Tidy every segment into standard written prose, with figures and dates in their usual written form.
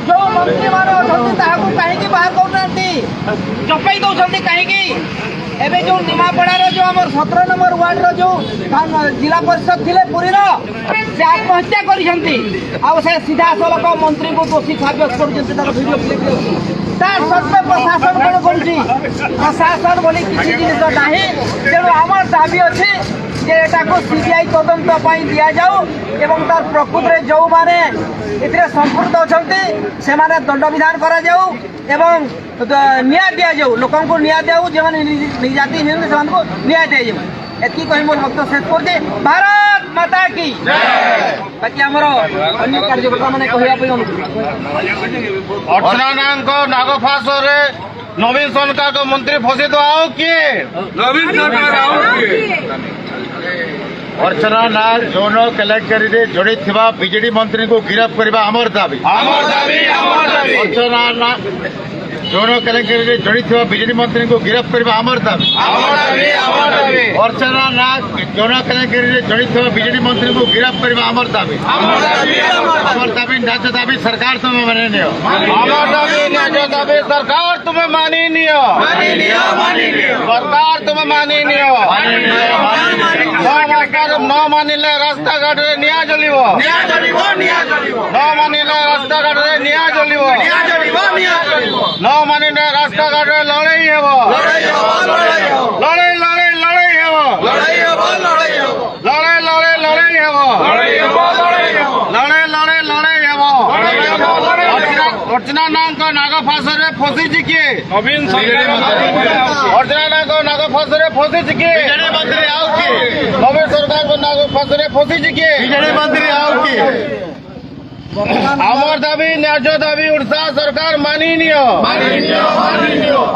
जो मंत्री मान कहीं बाहर करना चपई दौरान कहीं एवं जो निमापड़ार जो आम 17 नंबर वार्ड जो जिला परिषद थे पुरी से आत्महत्या कर सीधा सलख मंत्री को दोषी सब्यस्त कर प्रशासन कौन कर प्रशासन बोली किसी जिन ना तेणु आम दाबी अच्छी को सीबीआई तदंत दि जाऊ एवं तार प्रकृत में जो मैंने संपुक्त अच्छा से दंड विधान करा जाऊ एवं न्याय दि जाऊ लोक न्याय दिजाऊ जो निजाति को न्याय दि जाऊ एति कही मोर वक्तव्य शेष कर भारत माता की बाकी आमर अन्य कार्यकर्ता मैंने कहवाई अर्चना नागफास नवीन सरकार मंत्री फसी तो आओ किए नवीन सरकार अर्चना नाग जौन केलेंकारी जड़ित बीजेडी मंत्री को गिरफ्त करने आमर दाबी अर्चना नाग जौन केलेंकारी जड़ित बीजेडी मंत्री को गिरफ्त करने आमर दाबी अर्चना नाग जौन केलेंकारी जड़ित बीजेडी मंत्री को गिरफ्त करने आमर दाबी न्याय दाबी सरकार तुम्हें मानी नियो न्याय दाबी सरकार तुम्हें मानी नियो सरकार तुम्हें मानी नियो न मानिले रास्ता घाट निया चलिबो न मानिले रास्ता घाट निया चलिबो न मानिले रास्ता घाट लड़ाई हेबो लड़ाई लड़ाई लड़ाई हेबो लड़ाई लड़ाई लड़ाई हेबो लड़ाई लड़ाई लड़ाई हेबो अर्चना नाग नागफास फसी किए नवीन सरकार अर्चना नाग नागफास फसी किए मंत्री आओ किए नवीन सरकार को नागफास फसी किए बीजेडी मंत्री आओ किए आमर दाबी न्याय दाबी उड़ीसा सरकार मानी नियो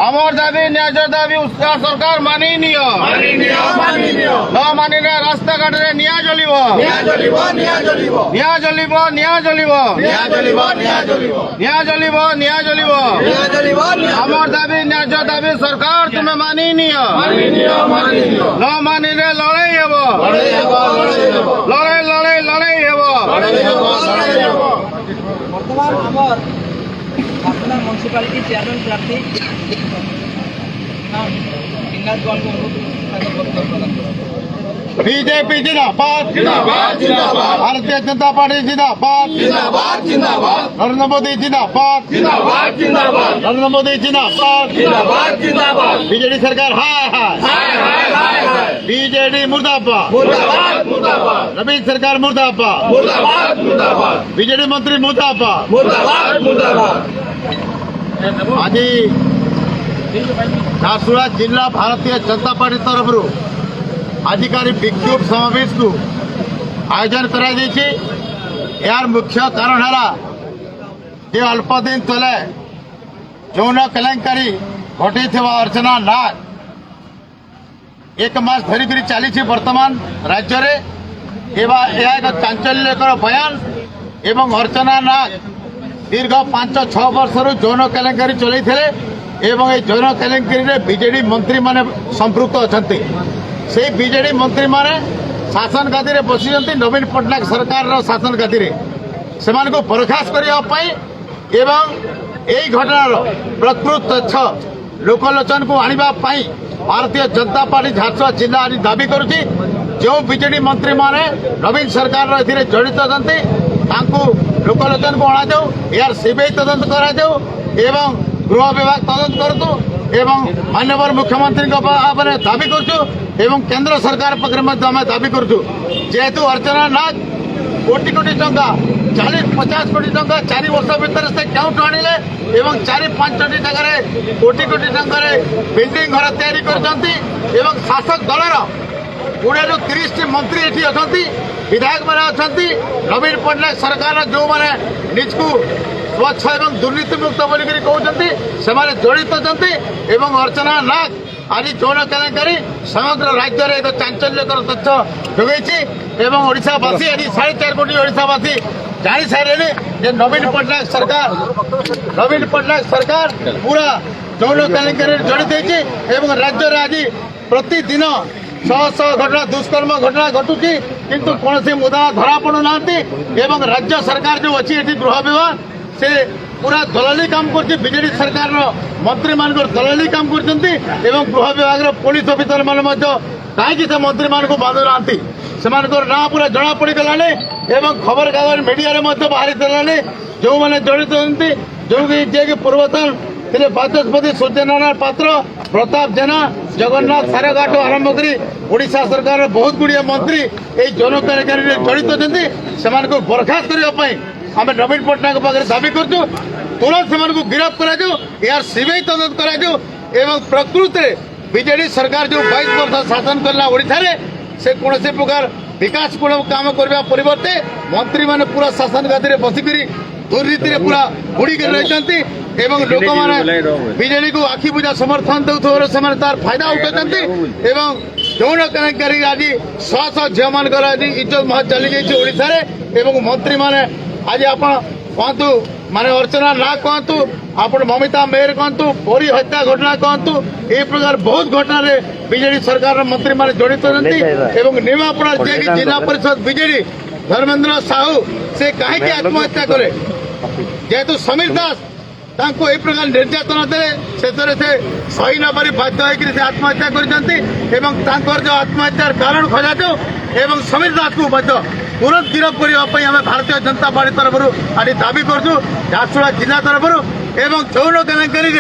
आमर दाबी न्याय दाबी उड़ीसा सरकार मानी नियो न मानिले रास्ता घाट निया चलिबो निया चलिबो आमर दाबी न्याय दाबी सरकार तुम्हें मानी नियो न मानिले लड़ाई हेबो लड़ाई लड़ाई लड़ाई हेबो बर्तमान आमर आपना म्यूनिसिपालिटी चेयरमैन प्रार्थी बीजेपी जिंदाबाद भारतीय जनता पार्टी जिंदाबाद नरेंद्र मोदी जिंदाबाद नरेंद्र मोदी जिंदाबाद बीजेडी सरकार हाय बीजेडी मुर्दाबाद नवीन सरकार मुर्दाबाद बीजेडी मंत्री मुर्दाबाद आज झारसुगुड़ा जिला भारतीय जनता पार्टी तरफ आजिकारी विक्षोभ समावेश को आयोजन कर यार मुख्य कारण है अल्प दिन तले यौन केलेंकारी घटी अर्चना नाग एक मास धरिक चली वर्तमान राज्य में एक चांचल्यकर बयान एवं अर्चना नाग दीर्घ 5-6 वर्ष यौन केलेंकारी चलते यौन केलेंकारी बीजेडी मंत्री माने संपृक्त अच्छा से बीजेडी मंत्री माने शासन गादी में बसी नवीन पट्टनायक सरकार शासन गादी से बरखास्त करने एवं यही घटनार प्रकृत तथ्य लोकलोचन को आने भारतीय जनता पार्टी झारसुगुड़ा जिला आज दाबी करुच्ची जो बीजेडी मंत्री माने नवीन सरकार जड़ित अच्छा लोकलोचन को अणाऊ यार सीबीआई तदंत कराऊ एवं गृह विभाग तदंत करूँ एवं माननीय मुख्यमंत्री दाबी करुँ एवं केंद्र सरकार पाखे आम दाबी करुँ जेहेतु अर्चना नाग कोटी कोटी टंका 40-50 कोटी टंका 4 वर्ष भितर से क्यों आनिले एवं 4-5 जगह कोटी कोटी टंका बिल्डिंग घर तैयारी कर शासक दलर 20-30 मंत्री ये अच्छा विधायक मैंने अच्छा नवीन पट्टनायक सरकार जो मैंने निज को स्वच्छ एवं दुर्नीति मुक्त बोल कहते से जड़ित अच्छा अर्चना नाग आज यौन केलेंकारी समग्र राज्य में एक चांचल्यकर तथ्य जोगई ओडावासी आज 4.5 कोटी ओडावासी जानी सारे नवीन पट्टनायक सरकार पूरा यौन केलेंकारी जड़ित राज्य में आज प्रतिदिन 100 घटना दुष्कर्म घटना घटुची किंतु कौन मुदा धरा पड़ू ना राज्य सरकार जो अच्छी गृह विभाग से पूरा दलाली काम कर बीजेडी सरकार मंत्री मान दलाली काम कर गृह विभाग पुलिस अफिसर मान कहीं से मंत्री मान बांधु ना से ना पूरा जना पड़ गलाने खबर कागज मीडिया बाहरी देलाने जो मैंने जड़ित होती जो कि पूर्वतन थे बाचस्पति सूर्यनारायण पात्र प्रताप जेना जगन्नाथ सारघाट आरंभ कर ओडिशा सरकार बहुत गुड़िया मंत्री यही जन कार्यकारी जड़ित होती से बर्खास्त करने आम नवीन पट्टनायक पाखे दाबी करूँ तुरंत से गिरफ्त कर यार सीबीआई तदंत कर प्रकृत में बीजेडी सरकार जो 22 वर्ष शासन करला ओडिशा रे से कौन से प्रकार विकास काम करने परिवर्ते मंत्री माने पूरा शासन गादी बसिक दुर्नीति पूरा बुड़ी कर रही लोक मैंने बीजेडी को आखि बुझा समर्थन देते से तार फायदा उठाते यौन कार्यकारी आज शह शह झील मान इज्जत महा चली जाइए ओडिशा रे मंत्री माने आज आप कहतु माने अर्चना ना कहतु आपण ममिता मेयर कहतु परी हत्या घटना कहतु ए प्रकार बहुत घटना रे बीजेडी सरकार मंत्री माने जड़ित होती निमापड़ा जे जिला परिषद बीजेडी धर्मेंद्र साहू से कहीं आत्महत्या करे जेहेतु समीर दास तांको ए प्रकार निर्यातना दे से सही न पारी बाध्य होकर से आत्महत्या कर जो आत्महत्यार कारण खोजा जाऊ समीर दास को तुरंत गिरफ्त करने आम भारतीय जनता पार्टी तरफ आज दाबी करूँ झारसुगुड़ा जिला तरफ यौन केलेंकारी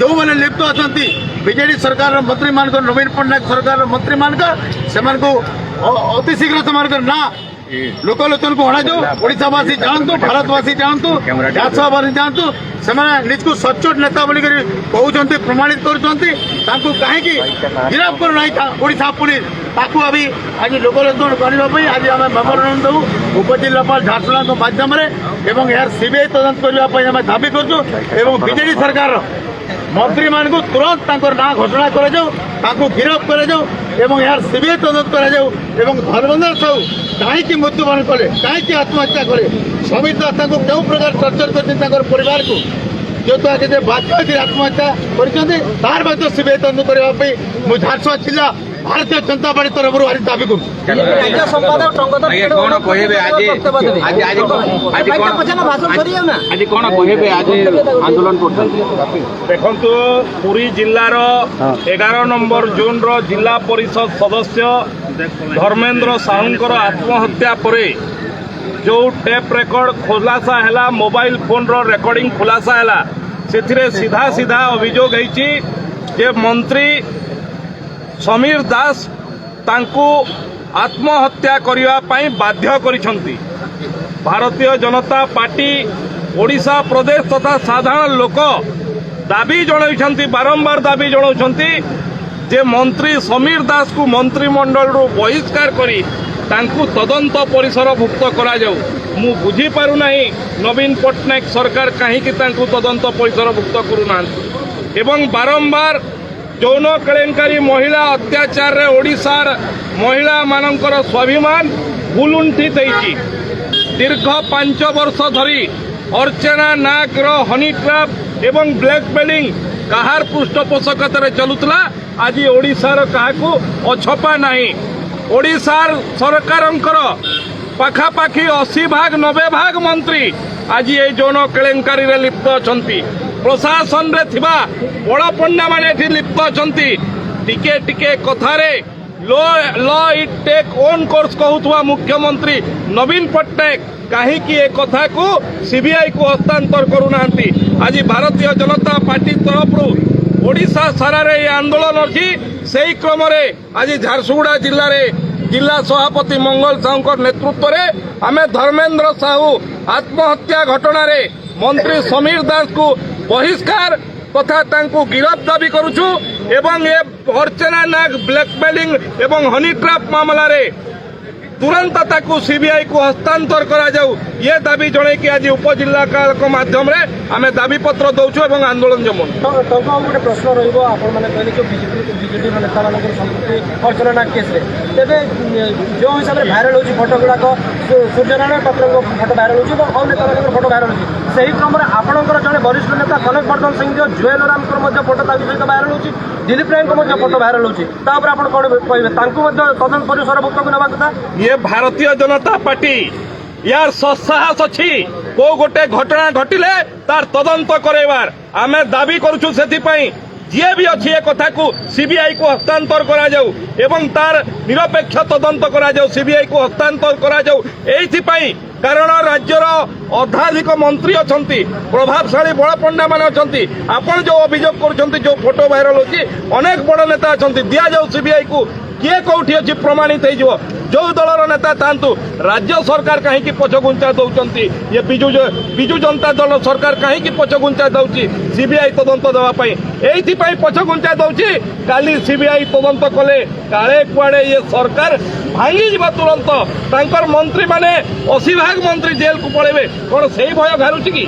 जो मैंने लिप्त अच्छा बीजेडी सरकार मंत्री मान नवीन पट्टनायक सरकार मंत्री मान अति शीघ्र से ना लोकलोचन को अणाऊ ओडावासी जानतु भारतवासी जानतु झारसुगुड़ावासी जानतु से निजको सचोट नेता बोलिक कहते प्रमाणित करूँ कहीं गिरफ्त करना ओडिशा पुलिस ताकू अभी आज लोकलोचन करने आज आम मेमोरांडम दू उपजिलापाल झारसुगुड़ा माध्यम यार सीबीआई तदंत करने आम दाबी करूँ बीजेडी सरकार मंत्री मान को तुरंत ना घोषणा कर गिरफ्त कर यार सीबीआई तदंत कर धर्मेंद्र साहू कहीं मृत्युवरण कले कहीं आत्महत्या कले समीर दास क्यों प्रकार टर्चर कर परिवार को जो तो आगे बाध्य आत्महत्या कर सीबीआई तदंत करने झारसुगुड़ा जिला भारतीय जनता पार्टी तरफ आज दाबी देखु पुरी जिलार 11 नंबर जोन रो जिला परिषद सदस्य धर्मेंद्र साहूंकर आत्महत्या परे जो टेप रेकर्ड खुलासा है मोबाइल फोन रो रेकर्डिंग खुलासा है से सीधा सीधा अभियोग है मंत्री समीर दास तांकू आत्महत्या करने बाध्य करिसंती। भारतीय जनता पार्टी ओडिशा प्रदेश तथा साधारण लोक दाबी जणाइछंती बारंबार दाबी जणाउछंती जे मंत्री समीर दास को मंत्रिमंडल रु बहिष्कार करी तांकू तदंत परिसर भुक्त करा जाऊ। मु बुझी पारु नाही नवीन पट्टनायक सरकार कहीं तांकू तदंत परिसर भुक्त करूना एवं बारंबार यौन केलेंकारी महिला अत्याचार रे ओडिशार महिला मानकर स्वाभिमान भूलुंठित होइछि। दीर्घ 5 वर्ष धरी अर्चना नाग रो हनी ट्रैप एवं ब्लैक मेलिंग कहार पृष्ठपोषकतार चलुतला आज ओडिशार काहाकू अछपा नाही। ओडिशार सरकारंकर पाखापाखी 80 भाग 90 भाग मंत्री आज ये यौन केलेंकारी रे लिप्त अछंती। प्रशासन रे थिबा बड़ पंडा माने एठी लिप्त अछंती। टिके टिके कथारे law it take own course कहउथवा मुख्यमंत्री नवीन पट्टनायक कहीं कि ए कथा को सीबीआई को हस्तांतर करूनांती। आज भारतीय जनता पार्टी तरफ ओडिशा सारा रे आंदोलन अछि सेही क्रम रे आज झारसुगुड़ा जिल्ला रे जिला सभापति मंगल साहू नेतृत्व में आमे धर्मेंद्र साहू आत्महत्या घटना रे मंत्री समीर दास को बहिष्कार तथा तांको गिरफ्त दाबी करुछु एवं ए अर्चना नाग ब्लैकमेलिंग एवं हनी ट्रैप मामला रे तुरंत ताकू सीबीआई को हस्तांतर करा जाऊ ये दाबी जणे कि आज उपजिल्लापाल माध्यम रे आमे दाबी पत्र दउछु एवं आंदोलन जमु। गोटे प्रश्न रहिबो आपण माने कहले कि बीजेपी नेता मानकर संपत्ति अर्चना नाग केस रे तेबे जो हिसाब रे भाइराल होछि फोटो गुडाक सूर्यनारायण पात्र फोटो भाइराल होछि और अन्य नेता मानकर फोटो भाइराल होछि सेही क्रम रे आपणकर जणे वरिष्ठ नेता कनक वर्धन सिंह जो जुएल रामकर मध्ये फोटो ताकि सहित भाइराल होछि दिलीप राय को मध्ये फोटो भाइराल होछि ता ऊपर आपण कोन कहबे तांको मध्ये तदंत परिसर भुक्त को नबा कथा। ये भारतीय जनता पार्टी यार सत्साहस अच्छी को गोटे घटना घटिले तार तदंत करवार आमे दाबी करूछु सेथिपाई जी भी अच्छी ए कथा को सीबीआई को हस्तांतर करा जाऊ एवं तार निरपेक्ष तदंत करा जाऊ सीबीआई को हस्तांतर करा जाऊ एइथिपाई कारण राज्यर अधाधिक मंत्री अछंती प्रभावशाली बड़ पंडा माने अछंती आपण जो अभियोग करूछंती जो फोटो वायरल होची अनेक बड़ नेता अछंती दिया जाऊ सीबीआई को किए कौटी अच्छी प्रमाणित हो जो दलर नेता थांतु राज्य सरकार कहीं पछघुंचा दौरान ये बिजु जनता दल सरकार कहीं पछघुंचा दौची सीबीआई तदंत देवाई ये पछघुंचा दौची काली सीबीआई तदंत कले काले कुआड़े ये सरकार भांगी जा तुरंत तांकर मंत्री माने 80 भाग मंत्री जेल को पड़ेबे कौन से भय घारुची कि